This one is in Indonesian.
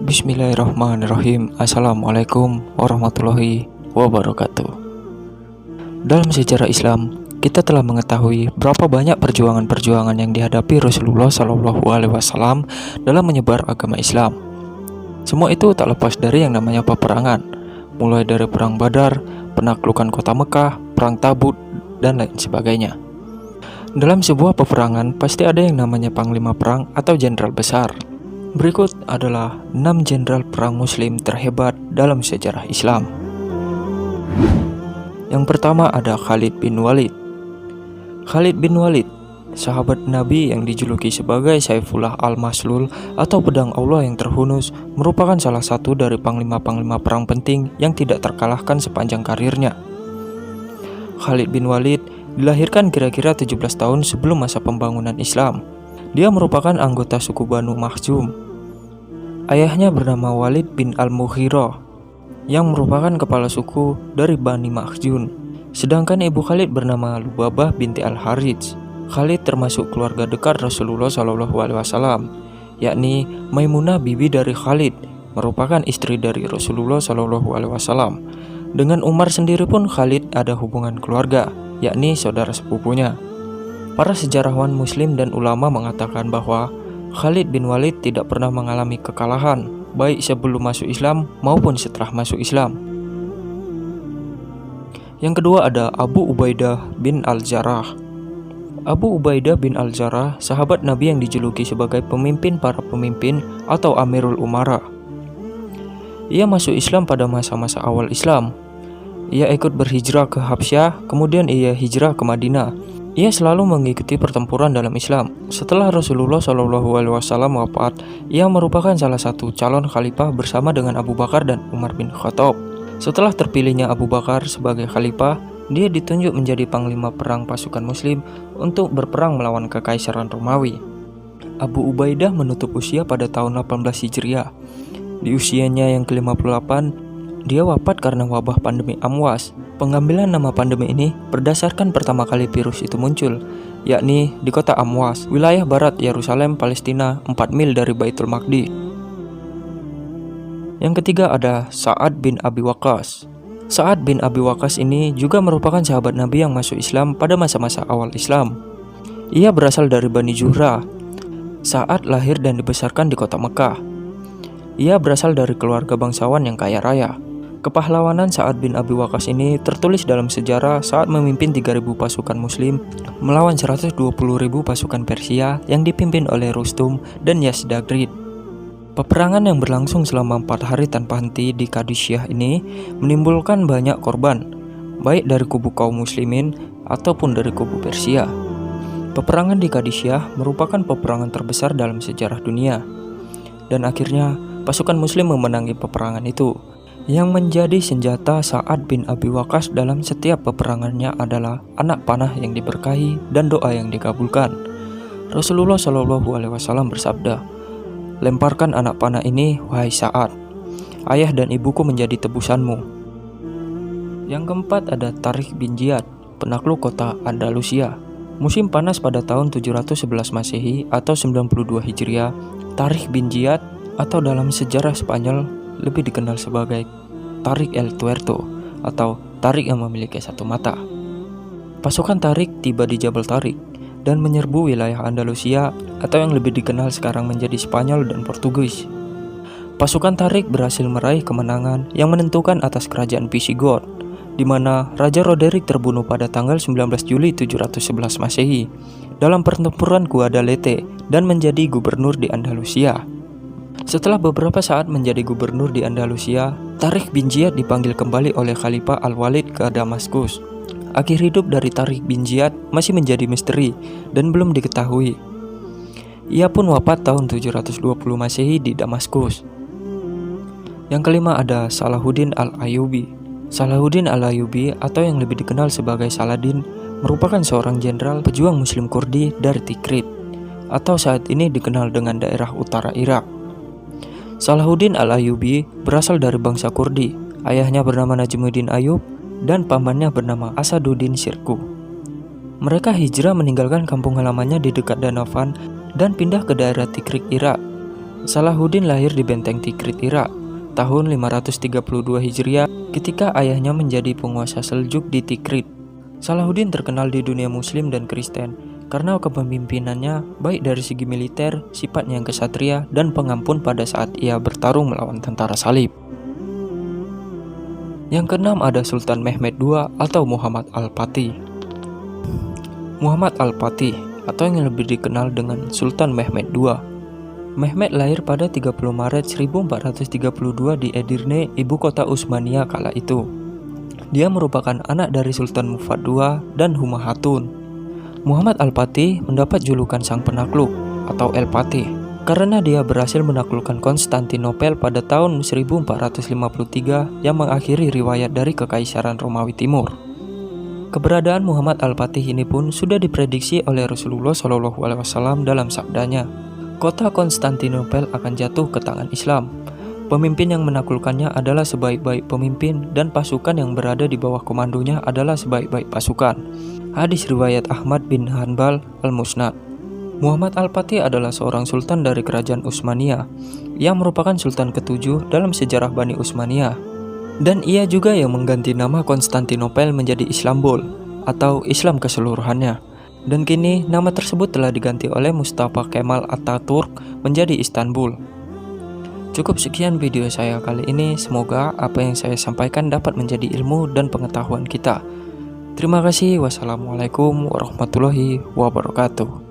Bismillahirrahmanirrahim. Assalamualaikum warahmatullahi wabarakatuh. Dalam sejarah Islam, kita telah mengetahui berapa banyak perjuangan-perjuangan yang dihadapi Rasulullah SAW dalam menyebar agama Islam. Semua itu tak lepas dari yang namanya peperangan, mulai dari perang Badar, penaklukan kota Mekah, perang Tabuk, dan lain sebagainya. Dalam sebuah peperangan pasti ada yang namanya panglima perang atau jenderal besar. Berikut adalah 6 jenderal perang muslim terhebat dalam sejarah Islam. Yang pertama ada Khalid bin Walid. Khalid bin Walid, sahabat Nabi yang dijuluki sebagai Saifullah al-Maslul atau pedang Allah yang terhunus, merupakan salah satu dari panglima-panglima perang penting yang tidak terkalahkan sepanjang karirnya. Khalid bin Walid dilahirkan kira-kira 17 tahun sebelum masa pembangunan Islam. Dia merupakan anggota suku Banu Makhzum. Ayahnya bernama Walid bin al-Mughirah yang merupakan kepala suku dari Bani Makhzum. Sedangkan ibu Khalid bernama Lubabah binti al-Harits. Khalid termasuk keluarga dekat Rasulullah SAW, yakni Maimunah bibi dari Khalid, merupakan istri dari Rasulullah SAW. Dengan Umar sendiri pun Khalid ada hubungan keluarga, yakni saudara sepupunya. Para sejarawan muslim dan ulama mengatakan bahwa Khalid bin Walid tidak pernah mengalami kekalahan, baik sebelum masuk Islam maupun setelah masuk Islam. Yang kedua ada Abu Ubaidah bin al-Jarrah. Abu Ubaidah bin al-Jarrah, sahabat Nabi yang dijuluki sebagai pemimpin para pemimpin atau Amirul Umara. Ia masuk Islam pada masa-masa awal Islam. Ia ikut berhijrah ke Habsyah, kemudian ia hijrah ke Madinah. Ia selalu mengikuti pertempuran dalam Islam. Setelah Rasulullah SAW wafat, ia merupakan salah satu calon khalifah bersama dengan Abu Bakar dan Umar bin Khattab. Setelah terpilihnya Abu Bakar sebagai khalifah, dia ditunjuk menjadi panglima perang pasukan muslim untuk berperang melawan kekaisaran Romawi. Abu Ubaidah menutup usia pada tahun 18 Hijriah. Di usianya yang ke-58, dia wafat karena wabah pandemi Amwas. Pengambilan nama pandemi ini berdasarkan pertama kali virus itu muncul, yakni di kota Amwas, wilayah barat Yerusalem, Palestina, 4 mil dari Baitul Maqdis. Yang ketiga ada Sa'ad bin Abi Waqqas. Sa'ad bin Abi Waqqas ini juga merupakan sahabat Nabi yang masuk Islam pada masa-masa awal Islam. Ia berasal dari Bani Zuhrah. Sa'ad lahir dan dibesarkan di kota Mekah. Ia berasal dari keluarga bangsawan yang kaya raya. Kepahlawanan Sa'ad bin Abi Waqqas ini tertulis dalam sejarah saat memimpin 3.000 pasukan muslim melawan 120.000 pasukan Persia yang dipimpin oleh Rustum dan Yazdagrid. Peperangan yang berlangsung selama 4 hari tanpa henti di Qadisiyah ini menimbulkan banyak korban, baik dari kubu kaum muslimin ataupun dari kubu Persia. Peperangan di Qadisiyah merupakan peperangan terbesar dalam sejarah dunia. Dan akhirnya pasukan muslim memenangi peperangan itu. Yang menjadi senjata Sa'ad bin Abi Waqqas dalam setiap peperangannya adalah anak panah yang diberkahi dan doa yang dikabulkan. Rasulullah SAW bersabda, "Lemparkan anak panah ini, wahai Sa'ad. Ayah dan ibuku menjadi tebusanmu." Yang keempat ada Tariq bin Ziyad, penakluk kota Andalusia. Musim panas pada tahun 711 Masehi atau 92 Hijriah, Tariq bin Ziyad atau dalam sejarah Spanyol lebih dikenal sebagai Tariq el Tuerto atau Tariq yang memiliki satu mata. Pasukan Tariq tiba di Jabal Tariq dan menyerbu wilayah Andalusia atau yang lebih dikenal sekarang menjadi Spanyol dan Portugis. Pasukan Tariq berhasil meraih kemenangan yang menentukan atas kerajaan Visigoth, di mana Raja Roderick terbunuh pada tanggal 19 Juli 711 Masehi dalam pertempuran Guadalete dan menjadi gubernur di Andalusia. Setelah beberapa saat menjadi gubernur di Andalusia, Tariq bin Ziyad dipanggil kembali oleh Khalifah Al-Walid ke Damaskus. Akhir hidup dari Tariq bin Ziyad masih menjadi misteri dan belum diketahui. Ia pun wafat tahun 720 Masehi di Damaskus. Yang kelima ada Salahuddin al-Ayyubi. Salahuddin al-Ayyubi atau yang lebih dikenal sebagai Saladin merupakan seorang jenderal pejuang muslim Kurdi dari Tikrit atau saat ini dikenal dengan daerah utara Irak. Salahuddin al-Ayyubi berasal dari bangsa Kurdi. Ayahnya bernama Najmuddin Ayyub dan pamannya bernama Asaduddin Sirku. Mereka hijrah meninggalkan kampung halamannya di dekat Danau Van dan pindah ke daerah Tikrit, Irak. Salahuddin lahir di benteng Tikrit, Irak, tahun 532 Hijriah ketika ayahnya menjadi penguasa Seljuk di Tikrit. Salahuddin terkenal di dunia Muslim dan Kristen karena kepemimpinannya baik dari segi militer, sifatnya yang kesatria, dan pengampun pada saat ia bertarung melawan tentara salib. Yang keenam ada Sultan Mehmed II atau Muhammad Al-Fatih. Muhammad Al-Fatih atau yang lebih dikenal dengan Sultan Mehmed II. Mehmed lahir pada 30 Maret 1432 di Edirne, ibu kota Utsmaniyah kala itu. Dia merupakan anak dari Sultan Mufad II dan Huma Hatun. Muhammad Al-Fatih mendapat julukan sang penakluk atau El Fatih karena dia berhasil menaklukkan Konstantinopel pada tahun 1453 yang mengakhiri riwayat dari Kekaisaran Romawi Timur. Keberadaan Muhammad Al-Fatih ini pun sudah diprediksi oleh Rasulullah SAW dalam sabdanya, kota Konstantinopel akan jatuh ke tangan Islam. Pemimpin yang menaklukkannya adalah sebaik-baik pemimpin dan pasukan yang berada di bawah komandonya adalah sebaik-baik pasukan. Hadis riwayat Ahmad bin Hanbal Al-Musnad. Muhammad Al-Fatih adalah seorang sultan dari kerajaan Utsmaniyah yang merupakan sultan ketujuh dalam sejarah Bani Utsmaniyah. Dan ia juga yang mengganti nama Konstantinopel menjadi Istanbul atau Islam keseluruhannya. Dan kini nama tersebut telah diganti oleh Mustafa Kemal Atatürk menjadi Istanbul. Cukup sekian video saya kali ini, semoga apa yang saya sampaikan dapat menjadi ilmu dan pengetahuan kita. Terima kasih, wassalamualaikum warahmatullahi wabarakatuh.